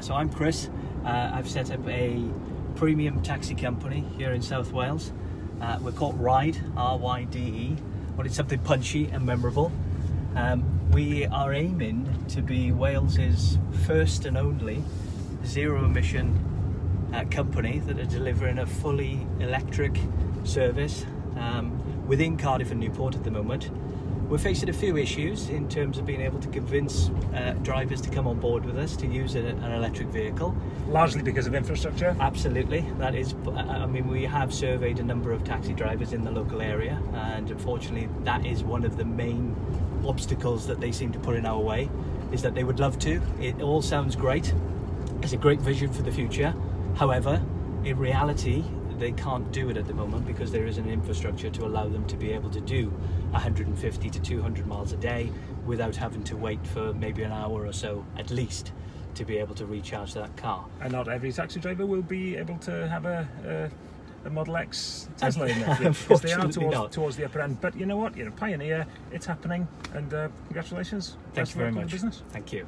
So I'm Chris. I've set up a premium taxi company here in South Wales. We're called Ryde, R-Y-D-E. Well, it's something punchy and memorable. We are aiming to be Wales's first and only zero-emission company that are delivering a fully electric service within Cardiff and Newport at the moment. We're facing a few issues in terms of being able to convince drivers to come on board with us to use an electric vehicle. Largely because of infrastructure? Absolutely, that is. I mean, we have surveyed a number of taxi drivers in the local area, and unfortunately that is one of the main obstacles that they seem to put in our way, is that they would love to. It all sounds great. It's a great vision for the future. However, in reality, they can't do it at the moment because there isn't infrastructure to allow them to be able to do 150 to 200 miles a day without having to wait for maybe an hour or so at least to be able to recharge that car. And not every taxi driver will be able to have a Model X Tesla in there, because they are towards the upper end. But you know what? You're a pioneer. It's happening, and congratulations. Thank you very much. Business. Thank you.